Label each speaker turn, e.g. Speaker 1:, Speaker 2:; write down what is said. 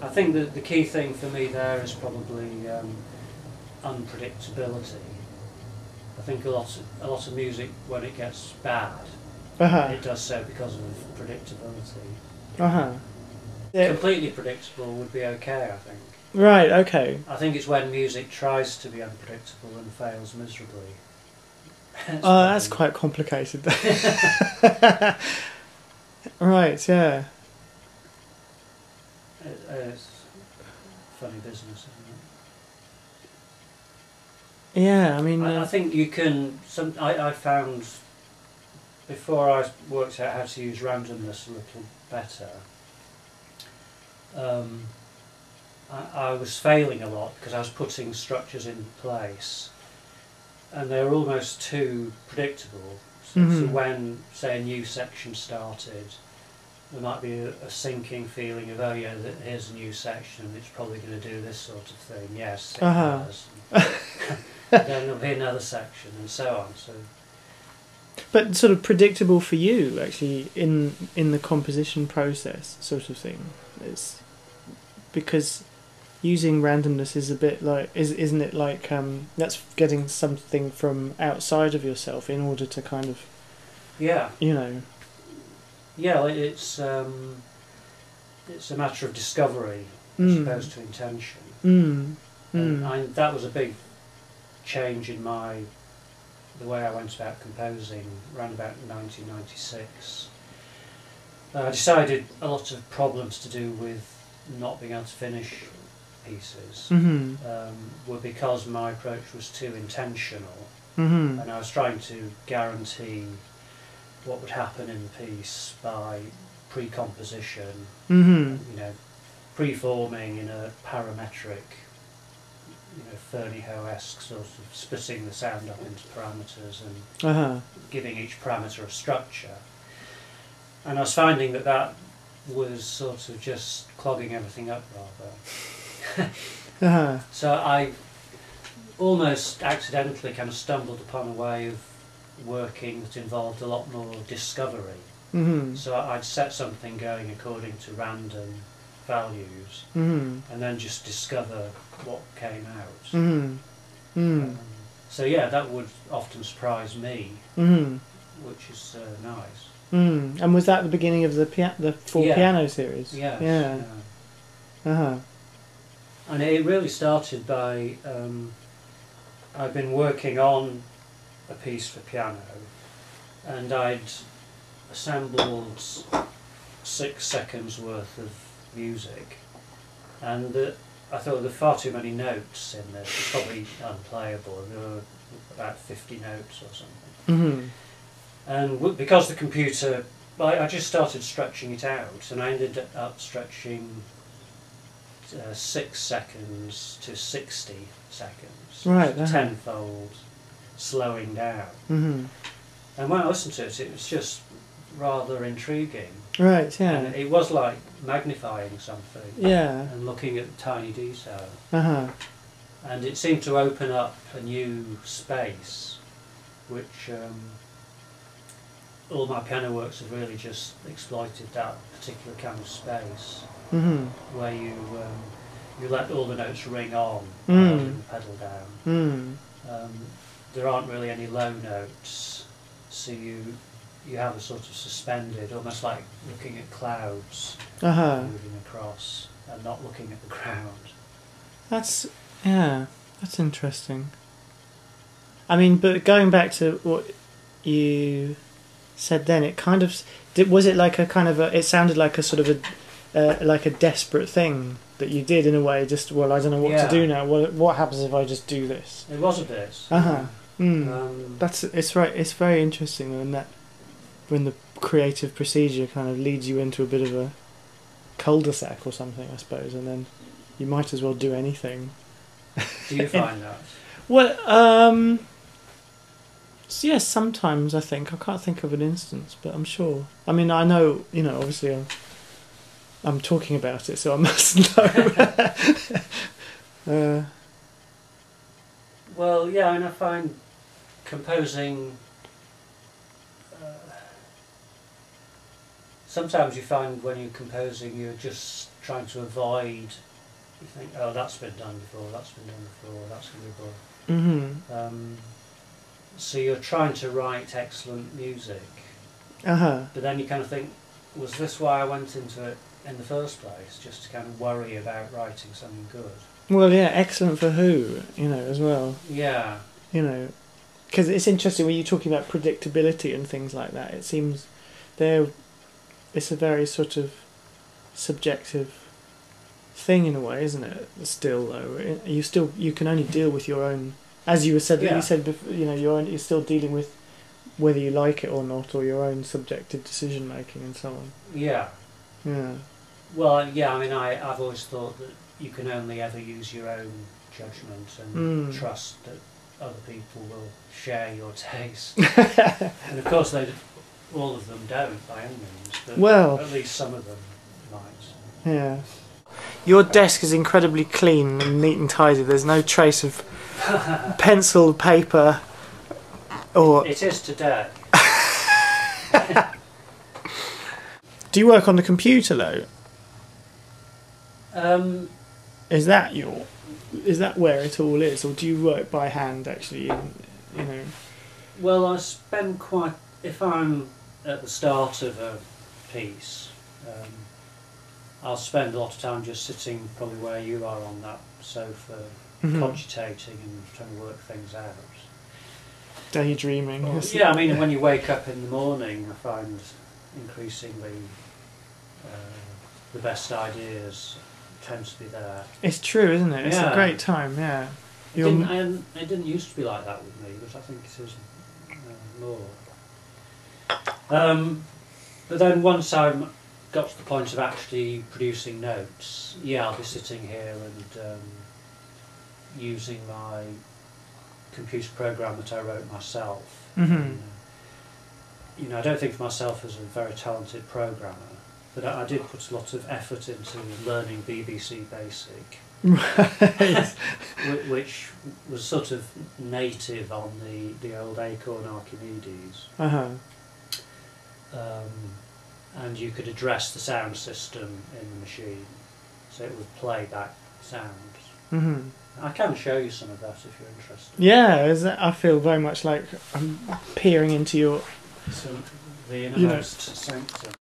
Speaker 1: I think that the key thing for me there is probably unpredictability. I think a lot of music, when it gets bad, it does so because of predictability. Completely predictable would be okay, I think.
Speaker 2: Right. Okay.
Speaker 1: I think it's when music tries to be unpredictable and fails miserably.
Speaker 2: That's quite complicated. Right. Yeah.
Speaker 1: It's funny business, isn't
Speaker 2: it? Yeah, I mean...
Speaker 1: I think you can... I found, before I worked out how to use randomness a little better, I was failing a lot because I was putting structures in place and they were almost too predictable. So when, say, a new section started, there might be a sinking feeling of, oh yeah, here's a new section, it's probably going to do this sort of thing. Yes, it does. Then there'll be another section, and so on. So,
Speaker 2: but sort of predictable for you, actually, in the composition process, sort of thing. It's because using randomness is a bit like, isn't it like that's getting something from outside of yourself in order to kind of,
Speaker 1: yeah,
Speaker 2: you know.
Speaker 1: Yeah, it's a matter of discovery as opposed to intention. And that was a big change in the way I went about composing around about 1996. I decided a lot of problems to do with not being able to finish pieces were because my approach was too intentional, and I was trying to guarantee what would happen in the piece by pre-composition, pre-forming in a parametric, Fernie-Ho-esque sort of splitting the sound up into parameters and giving each parameter a structure. And I was finding that was sort of just clogging everything up rather. So I almost accidentally kind of stumbled upon a way of working that involved a lot more discovery. So I'd set something going according to random values and then just discover what came out. So yeah, that would often surprise me, which is nice.
Speaker 2: And was that the beginning of the piano series?
Speaker 1: Yes,
Speaker 2: yeah.
Speaker 1: And it really started by I'd been working on a piece for piano, and I'd assembled 6 seconds worth of music, and I thought there were far too many notes in there. It's probably unplayable. There were about 50 notes or something. And because the computer, I just started stretching it out, and I ended up stretching 6 seconds to 60 seconds.
Speaker 2: Right.
Speaker 1: Tenfold slowing down. And when I listened to it, it was just rather intriguing.
Speaker 2: Right, yeah.
Speaker 1: And it was like magnifying something.
Speaker 2: Yeah.
Speaker 1: And looking at tiny detail. And it seemed to open up a new space, which all my piano works have really just exploited that particular kind of space, where you let all the notes ring on rather than pedal down. There aren't really any low notes, so you have a sort of suspended, almost like looking at clouds moving across and not looking at the ground.
Speaker 2: That's interesting. I mean, but going back to what you said then, it kind of was it like a kind of it sounded like a sort of like a desperate thing that you did in a way. Just I don't know what to do now. What happens if I just do this?
Speaker 1: It was a bit.
Speaker 2: It's right. It's very interesting when the creative procedure kind of leads you into a bit of a cul-de-sac or something, I suppose, and then you might as well do anything.
Speaker 1: Do you find that?
Speaker 2: Well, yes, sometimes I think. I can't think of an instance, but I'm sure. I mean, I know, obviously I'm talking about it, so I must know.
Speaker 1: Well, yeah, and I find composing sometimes you find when you're composing, you're just trying to avoid. You think, oh, that's been done before. That's been done before. That's going to be good. So you're trying to write excellent music, but then you kind of think, was this why I went into it in the first place? Just to kind of worry about writing something good.
Speaker 2: Well, yeah, excellent for who, as well.
Speaker 1: Yeah.
Speaker 2: Because it's interesting when you're talking about predictability and things like that. It seems it's a very sort of subjective thing in a way, isn't it? Still, though, you can only deal with your own. As you said, you said before, you're still dealing with whether you like it or not, or your own subjective decision making and so on.
Speaker 1: Yeah.
Speaker 2: Yeah.
Speaker 1: Well, yeah. I mean, I've always thought that you can only ever use your own judgment and trust that other people will share your taste. And of course, all of them don't by any means, but at least some of them might.
Speaker 2: Yeah. Your desk is incredibly clean and neat and tidy. There's no trace of pencil, paper, or...
Speaker 1: It is today.
Speaker 2: Do you work on the computer, though? Is that where it all is, or do you work by hand, actually,
Speaker 1: Well, I spend if I'm at the start of a piece, I'll spend a lot of time just sitting probably where you are on that sofa, cogitating and trying to work things out.
Speaker 2: Daydreaming.
Speaker 1: Yeah, I mean, when you wake up in the morning, I find increasingly the best ideas tend to be there.
Speaker 2: It's true, isn't it? It's a great time, yeah.
Speaker 1: It didn't used to be like that with me, but I think it is more. But then once I'm got to the point of actually producing notes, I'll be sitting here and using my computer program that I wrote myself. And, I don't think of myself as a very talented programmer, but I did put a lot of effort into learning BBC Basic, which was sort of native on the old Acorn Archimedes. And you could address the sound system in the machine, so it would play back sounds. I can show you some of that if you're interested.
Speaker 2: Yeah, I feel very much like I'm peering into the
Speaker 1: innermost sanctum.